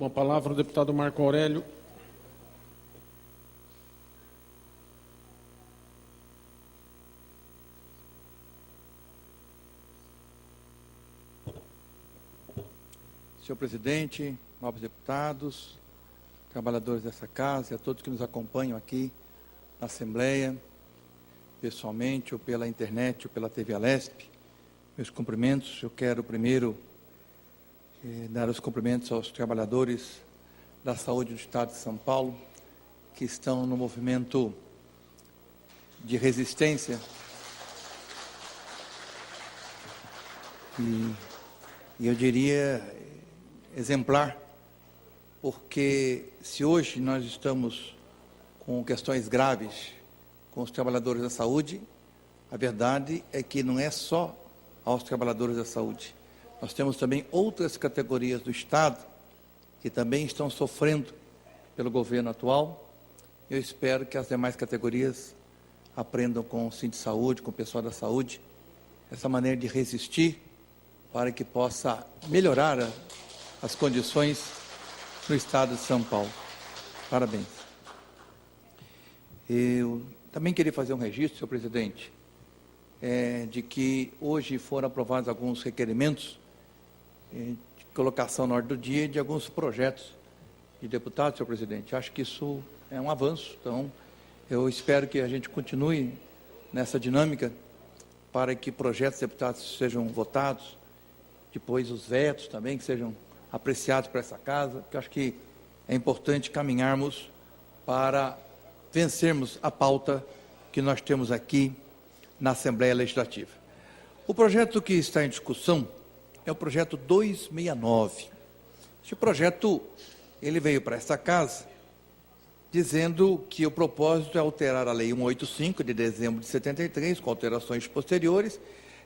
Com a palavra o deputado Marco Aurélio. Senhor presidente, nobres deputados, trabalhadores dessa casa e a todos que nos acompanham aqui na Assembleia, pessoalmente ou pela internet ou pela TV Alesp, meus cumprimentos. Eu quero primeiro dar os cumprimentos aos trabalhadores da saúde do Estado de São Paulo, que estão no movimento de resistência e eu diria exemplar, porque se hoje nós estamos com questões graves com os trabalhadores da saúde, a verdade é que não é só aos trabalhadores da saúde. Nós temos também outras categorias do Estado que também estão sofrendo pelo governo atual. Eu espero que as demais categorias aprendam com o Sindsaúde, com o pessoal da saúde, essa maneira de resistir para que possa melhorar as condições no Estado de São Paulo. Parabéns. Eu também queria fazer um registro, senhor presidente, de que hoje foram aprovados alguns requerimentos de colocação na ordem do dia de alguns projetos de deputados, senhor presidente. Acho que isso é um avanço, então eu espero que a gente continue nessa dinâmica para que projetos de deputados sejam votados, depois os vetos também que sejam apreciados por essa casa, porque eu acho que é importante caminharmos para vencermos a pauta que nós temos aqui na Assembleia Legislativa. O projeto que está em discussão é o projeto 269. Este projeto, ele veio para esta casa dizendo que o propósito é alterar a Lei 185 de dezembro de 73, com alterações posteriores,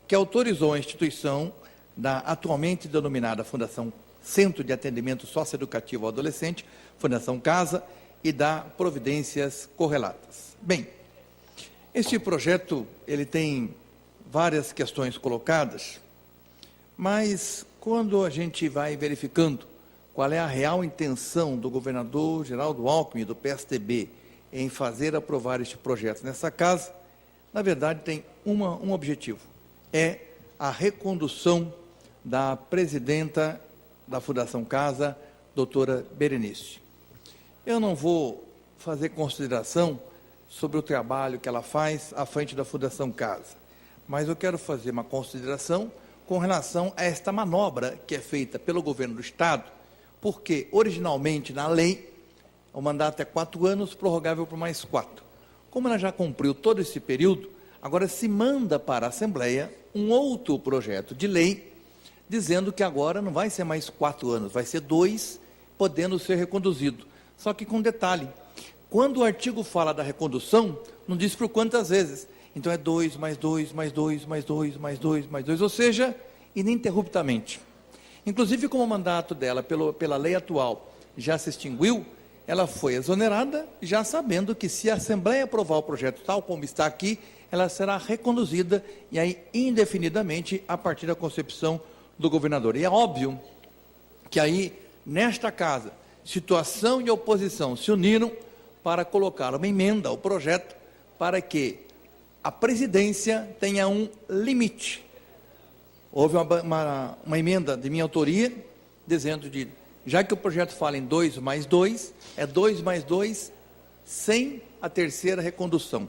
que autorizou a instituição da atualmente denominada Fundação Centro de Atendimento Socioeducativo ao Adolescente, Fundação Casa, e dá providências correlatas. Bem, este projeto, ele tem várias questões colocadas, mas quando a gente vai verificando qual é a real intenção do governador Geraldo Alckmin e do PSDB em fazer aprovar este projeto nessa casa, na verdade tem um objetivo, é a recondução da presidenta da Fundação Casa, doutora Berenice. Eu não vou fazer consideração sobre o trabalho que ela faz à frente da Fundação Casa, mas eu quero fazer uma consideração com relação a esta manobra que é feita pelo governo do Estado, porque originalmente na lei o mandato é 4 anos, prorrogável por mais 4. Como ela já cumpriu todo esse período, agora se manda para a Assembleia um outro projeto de lei dizendo que agora não vai ser mais 4 anos, vai ser 2, podendo ser reconduzido. Só que com detalhe, quando o artigo fala da recondução, não diz por quantas vezes. Então é 2, mais 2, mais 2, mais 2, mais 2, mais 2, ou seja, ininterruptamente. Inclusive, como o mandato dela, pela lei atual, já se extinguiu, ela foi exonerada, já sabendo que se a Assembleia aprovar o projeto tal como está aqui, ela será reconduzida, e aí indefinidamente, a partir da concepção do governador. E é óbvio que aí, nesta casa, situação e oposição se uniram para colocar uma emenda ao projeto para que a presidência tenha um limite. Houve uma emenda de minha autoria, dizendo já que o projeto fala em 2 mais 2, é 2 mais 2 sem a terceira recondução.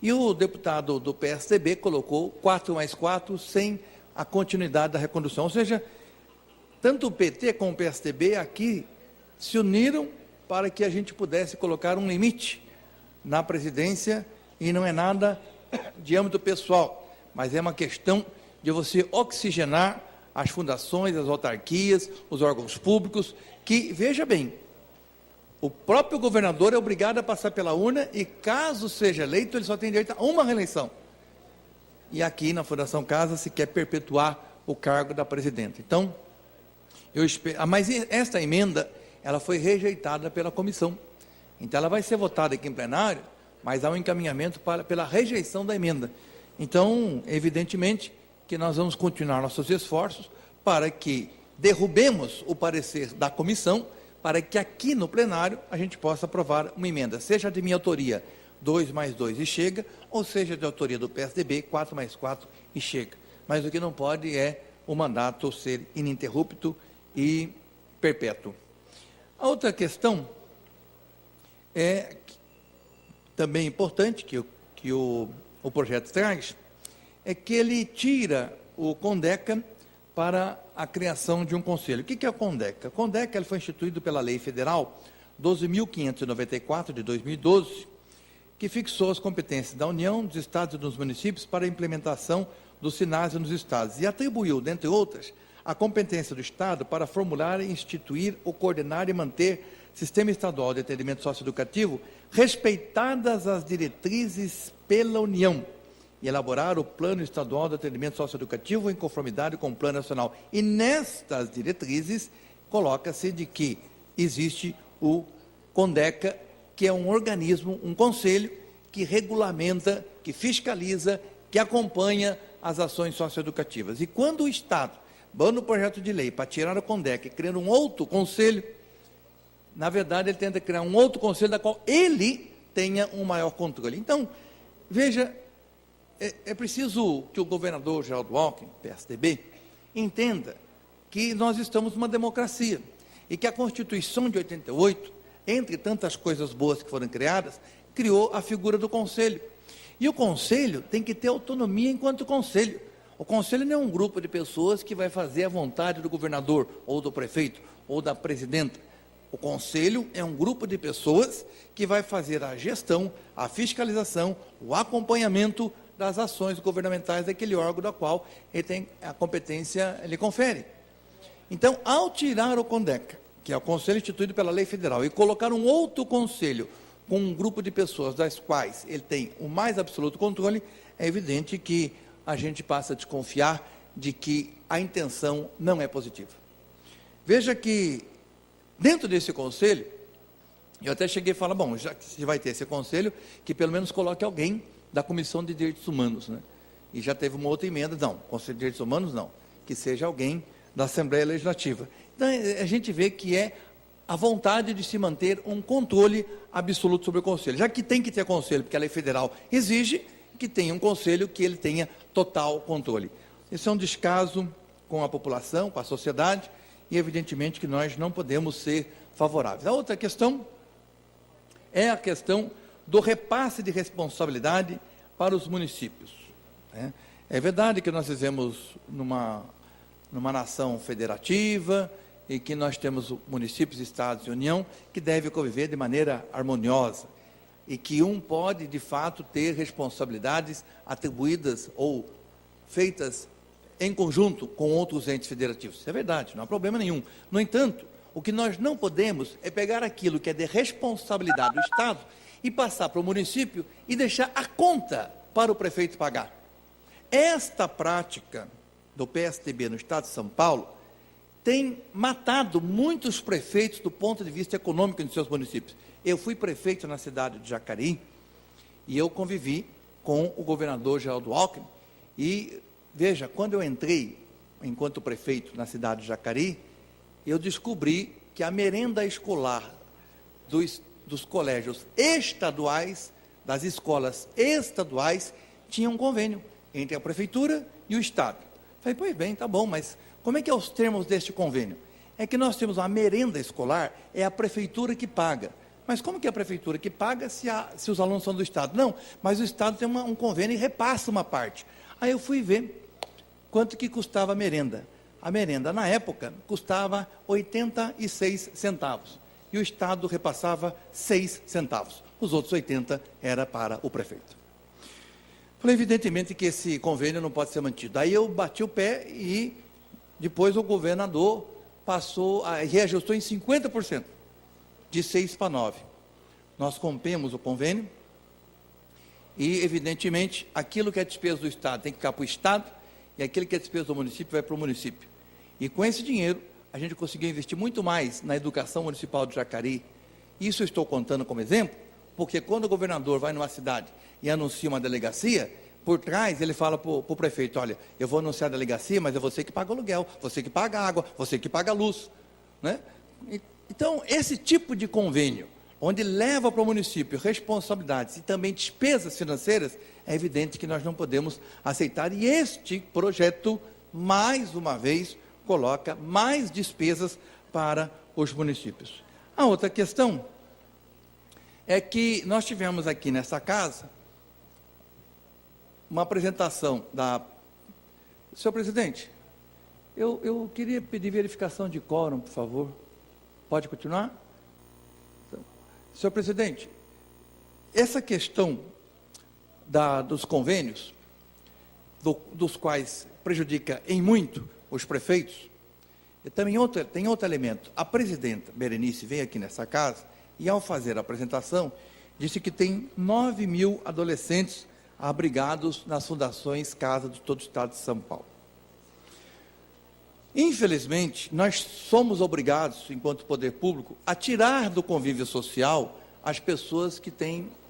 E o deputado do PSDB colocou 4 mais 4 sem a continuidade da recondução. Ou seja, tanto o PT como o PSDB aqui se uniram para que a gente pudesse colocar um limite na presidência, e não é nada de âmbito pessoal, mas é uma questão de você oxigenar as fundações, as autarquias, os órgãos públicos, que, veja bem, o próprio governador é obrigado a passar pela urna e, caso seja eleito, ele só tem direito a uma reeleição. E aqui na Fundação Casa se quer perpetuar o cargo da presidenta. Então, eu espero, mas esta emenda, ela foi rejeitada pela comissão. Então, ela vai ser votada aqui em plenário, mas há um encaminhamento pela rejeição da emenda. Então, evidentemente, que nós vamos continuar nossos esforços para que derrubemos o parecer da comissão, para que aqui no plenário a gente possa aprovar uma emenda, seja de minha autoria, 2 mais 2 e chega, ou seja de autoria do PSDB, 4 mais 4 e chega. Mas o que não pode é o mandato ser ininterrupto e perpétuo. A outra questão é também importante que o projeto traz, é que ele tira o CONDECA para a criação de um conselho. O que é o CONDECA? O CONDECA ele foi instituído pela Lei Federal 12.594, de 2012, que fixou as competências da União, dos Estados e dos municípios para a implementação dos SINASE nos Estados e atribuiu, dentre outras, a competência do Estado para formular, instituir, ou coordenar e manter sistema estadual de atendimento socioeducativo, respeitadas as diretrizes pela União, e elaborar o Plano Estadual de Atendimento Socioeducativo em conformidade com o Plano Nacional. E nestas diretrizes, coloca-se de que existe o CONDECA, que é um organismo, um conselho, que regulamenta, que fiscaliza, que acompanha as ações socioeducativas. E quando o Estado manda um projeto de lei para tirar o CONDECA e criar um outro conselho, na verdade, ele tenta criar um outro conselho da qual ele tenha um maior controle. Então, veja, é preciso que o governador Geraldo Alckmin, PSDB, entenda que nós estamos numa democracia e que a Constituição de 88, entre tantas coisas boas que foram criadas, criou a figura do conselho. E o conselho tem que ter autonomia enquanto conselho. O conselho não é um grupo de pessoas que vai fazer a vontade do governador, ou do prefeito, ou da presidenta. O conselho é um grupo de pessoas que vai fazer a gestão, a fiscalização, o acompanhamento das ações governamentais daquele órgão da qual ele tem a competência, ele confere. Então, ao tirar o CONDECA, que é o conselho instituído pela lei federal, e colocar um outro conselho com um grupo de pessoas das quais ele tem o mais absoluto controle, é evidente que a gente passa a desconfiar de que a intenção não é positiva. Veja que, dentro desse conselho, eu até cheguei a falar, bom, já que se vai ter esse conselho, que pelo menos coloque alguém da Comissão de Direitos Humanos, né? E já teve uma outra emenda, não, Conselho de Direitos Humanos não, que seja alguém da Assembleia Legislativa. Então, a gente vê que é a vontade de se manter um controle absoluto sobre o Conselho. Já que tem que ter Conselho, porque a lei federal exige que tenha um Conselho que ele tenha total controle. Isso é um descaso com a população, com a sociedade, e evidentemente que nós não podemos ser favoráveis. A outra questão é a questão do repasse de responsabilidade para os municípios. Né? É verdade que nós vivemos numa nação federativa e que nós temos municípios, estados e União que devem conviver de maneira harmoniosa e que um pode, de fato, ter responsabilidades atribuídas ou feitas em conjunto com outros entes federativos. Isso é verdade, não há problema nenhum. No entanto, o que nós não podemos é pegar aquilo que é de responsabilidade do Estado e passar para o município e deixar a conta para o prefeito pagar. Esta prática do PSDB no Estado de São Paulo tem matado muitos prefeitos do ponto de vista econômico de seus municípios. Eu fui prefeito na cidade de Jacareí e eu convivi com o governador Geraldo Alckmin e, veja, quando eu entrei enquanto prefeito na cidade de Jacareí, eu descobri que a merenda escolar dos colégios estaduais, das escolas estaduais, tinha um convênio entre a prefeitura e o Estado. Falei, pois bem, tá bom, mas como é que é os termos deste convênio? É que nós temos uma merenda escolar, é a prefeitura que paga. Mas como que é a prefeitura que paga se os alunos são do Estado? Não, mas o Estado tem um convênio e repassa uma parte. Aí eu fui ver quanto que custava a merenda. A merenda, na época, custava 86 centavos. E o Estado repassava 6 centavos. Os outros 80 era para o prefeito. Falei, evidentemente, que esse convênio não pode ser mantido. Aí eu bati o pé e depois o governador reajustou em 50%, de 6 para 9. Nós rompemos o convênio e, evidentemente, aquilo que é despesa do Estado tem que ficar para o Estado e aquilo que é despesa do município vai para o município. E com esse dinheiro, a gente conseguiu investir muito mais na educação municipal de Jacareí. Isso eu estou contando como exemplo, porque quando o governador vai numa cidade e anuncia uma delegacia, por trás ele fala para o prefeito, olha, eu vou anunciar a delegacia, mas é você que paga o aluguel, você que paga a água, você que paga a luz. Né? Então, esse tipo de convênio, onde leva para o município responsabilidades e também despesas financeiras, é evidente que nós não podemos aceitar. E este projeto, mais uma vez, coloca mais despesas para os municípios. A outra questão é que nós tivemos aqui nessa casa uma apresentação da... Senhor presidente, eu queria pedir verificação de quórum, por favor. Pode continuar? Então, senhor presidente, essa questão dos convênios, dos quais prejudica em muito os prefeitos, e também tem outro elemento. A presidenta Berenice veio aqui nessa casa e, ao fazer a apresentação, disse que tem 9 mil adolescentes abrigados nas fundações Casa de todo o Estado de São Paulo. Infelizmente, nós somos obrigados, enquanto poder público, a tirar do convívio social as pessoas que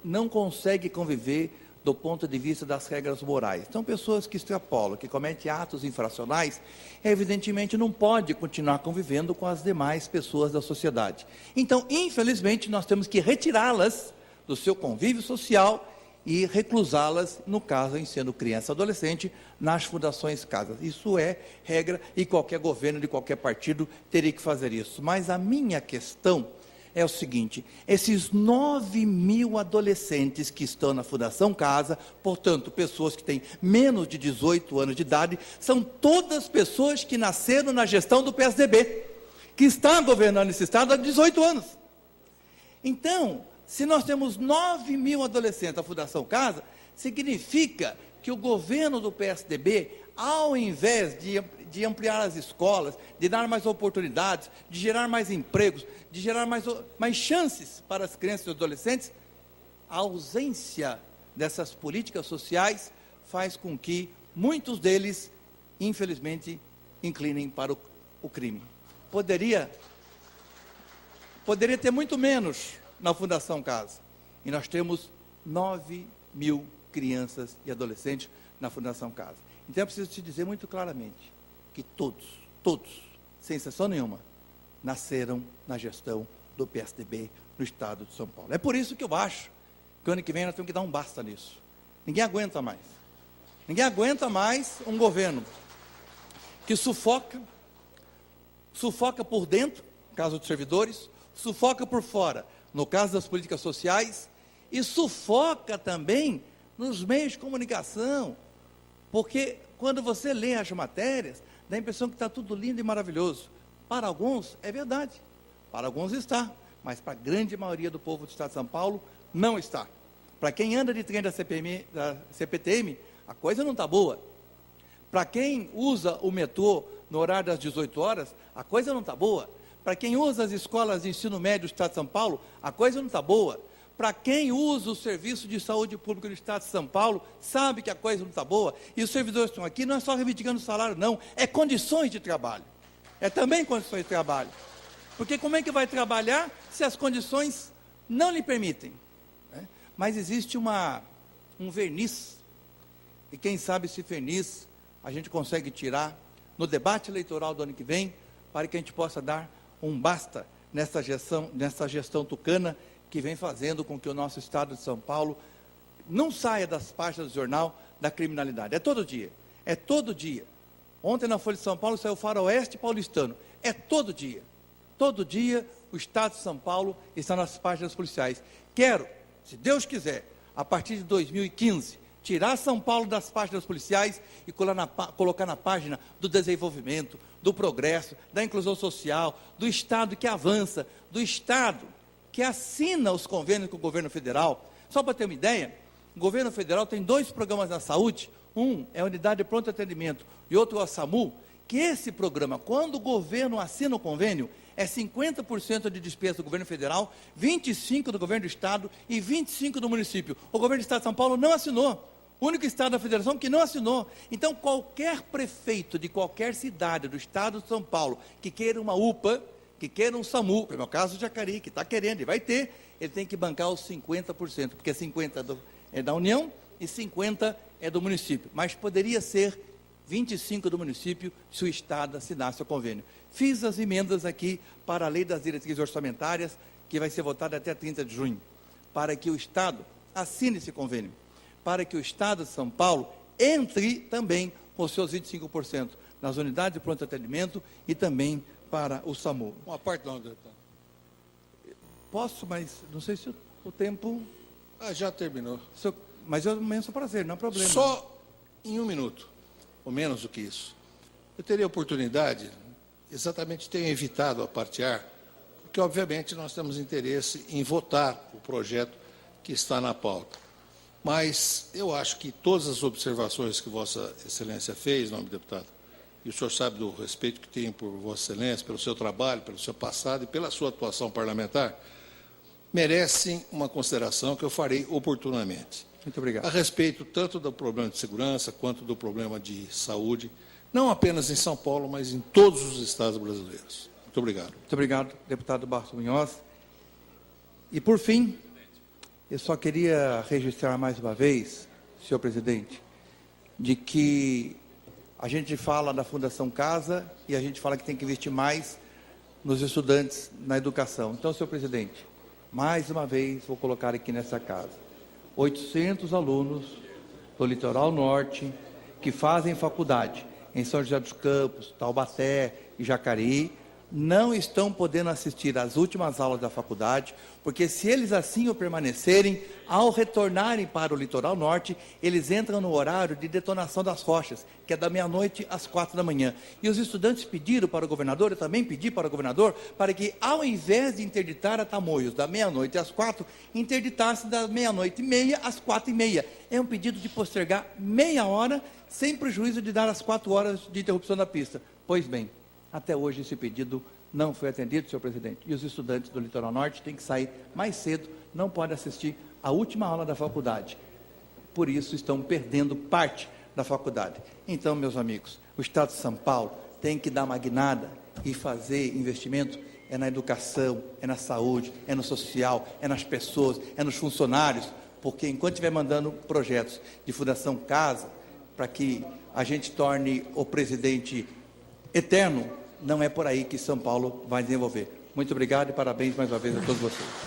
não conseguem conviver do ponto de vista das regras morais. Então, pessoas que extrapolam, que cometem atos infracionais, evidentemente não pode continuar convivendo com as demais pessoas da sociedade. Então, infelizmente, nós temos que retirá-las do seu convívio social e reclusá-las, no caso, em sendo criança ou adolescente, nas fundações casas. Isso é regra e qualquer governo de qualquer partido teria que fazer isso. Mas a minha questão é o seguinte: esses 9 mil adolescentes que estão na Fundação Casa, portanto, pessoas que têm menos de 18 anos de idade, são todas pessoas que nasceram na gestão do PSDB, que está governando esse estado há 18 anos. Então, se nós temos 9 mil adolescentes da Fundação Casa, significa que o governo do PSDB, ao invés de ampliar as escolas, de dar mais oportunidades, de gerar mais empregos, de gerar mais chances para as crianças e adolescentes, a ausência dessas políticas sociais faz com que muitos deles, infelizmente, inclinem para o crime. Poderia ter muito menos na Fundação Casa. E nós temos 9 mil crianças e adolescentes na Fundação Casa. Então, eu preciso te dizer muito claramente que todos, sem exceção nenhuma, nasceram na gestão do PSDB no estado de São Paulo. É por isso que eu acho que o ano que vem nós temos que dar um basta nisso. Ninguém aguenta mais. Ninguém aguenta mais um governo que sufoca por dentro, no caso dos servidores, sufoca por fora, no caso das políticas sociais, e sufoca também nos meios de comunicação, porque quando você lê as matérias, dá a impressão que está tudo lindo e maravilhoso. Para alguns é verdade, para alguns está, mas para a grande maioria do povo do estado de São Paulo, não está. Para quem anda de trem da CPTM, a coisa não está boa. Para quem usa o metrô no horário das 18 horas, a coisa não está boa. Para quem usa as escolas de ensino médio do estado de São Paulo, a coisa não está boa. Para quem usa o serviço de saúde pública do estado de São Paulo, sabe que a coisa não está boa. E os servidores estão aqui, não é só reivindicando salário, não. É condições de trabalho. É também condições de trabalho. Porque como é que vai trabalhar se as condições não lhe permitem? Né? Mas existe um verniz. E quem sabe esse verniz a gente consegue tirar no debate eleitoral do ano que vem, para que a gente possa dar um basta nessa gestão tucana que vem fazendo com que o nosso estado de São Paulo não saia das páginas do jornal da criminalidade. É todo dia. É todo dia. Ontem na Folha de São Paulo saiu o Faroeste Paulistano. É todo dia. Todo dia o estado de São Paulo está nas páginas policiais. Quero, se Deus quiser, a partir de 2015, tirar São Paulo das páginas policiais e colocar na página do desenvolvimento, do progresso, da inclusão social, do Estado que avança, do Estado que assina os convênios com o governo federal. Só para ter uma ideia, o governo federal tem 2 programas na saúde, um é a Unidade de Pronto Atendimento e outro é o SAMU, que esse programa, quando o governo assina o convênio, é 50% de despesa do governo federal, 25% do governo do Estado e 25% do município. O governo do Estado de São Paulo não assinou. O único estado da federação que não assinou. Então, qualquer prefeito de qualquer cidade do estado de São Paulo que queira uma UPA, que queira um SAMU, como é o caso do Jacareí, que está querendo e vai ter, ele tem que bancar os 50%, porque 50% é da União e 50% é do município. Mas poderia ser 25% do município se o estado assinasse o convênio. fiz as emendas aqui para a lei das diretrizes orçamentárias, que vai ser votada até 30 de junho, para que o Estado assine esse convênio, para que o Estado de São Paulo entre também com os seus 25% nas unidades de pronto atendimento e também para o SAMU. Uma parte não, deputado. Posso, mas não sei se o tempo... Já terminou. Mas é um imenso prazer, não há problema. Só em 1 minuto, ou menos do que isso. Eu teria oportunidade, exatamente tenho evitado a partear, porque obviamente nós temos interesse em votar o projeto que está na pauta. Mas eu acho que todas as observações que Vossa Excelência fez, nobre deputado, e o senhor sabe do respeito que tenho por Vossa Excelência, pelo seu trabalho, pelo seu passado e pela sua atuação parlamentar, merecem uma consideração que eu farei oportunamente. Muito obrigado. A respeito tanto do problema de segurança quanto do problema de saúde, não apenas em São Paulo, mas em todos os estados brasileiros. Muito obrigado. Muito obrigado, deputado Barros Munhoz. E, por fim, eu só queria registrar mais uma vez, senhor presidente, de que a gente fala da Fundação Casa e a gente fala que tem que investir mais nos estudantes, na educação. Então, senhor presidente, mais uma vez vou colocar aqui nessa casa 800 alunos do Litoral Norte que fazem faculdade em São José dos Campos, Taubaté e Jacareí, não estão podendo assistir às últimas aulas da faculdade, porque se eles assim o permanecerem, ao retornarem para o Litoral Norte, eles entram no horário de detonação das rochas, que é da meia-noite às 4 da manhã. E os estudantes pediram para o governador, eu também pedi para o governador, para que ao invés de interditar a Tamoios da meia-noite às 4, interditasse da meia-noite e meia às 4h30. É um pedido de postergar meia hora, sem prejuízo de dar as 4 horas de interrupção da pista. Pois bem, até hoje esse pedido não foi atendido, senhor presidente. E os estudantes do Litoral Norte têm que sair mais cedo, não podem assistir à última aula da faculdade. Por isso estão perdendo parte da faculdade. Então, meus amigos, o Estado de São Paulo tem que dar uma guinada e fazer investimento é na educação, é na saúde, é no social, é nas pessoas, é nos funcionários, porque enquanto estiver mandando projetos de Fundação Casa, para que a gente torne o presidente eterno, não é por aí que São Paulo vai desenvolver. Muito obrigado e parabéns mais uma vez a todos vocês.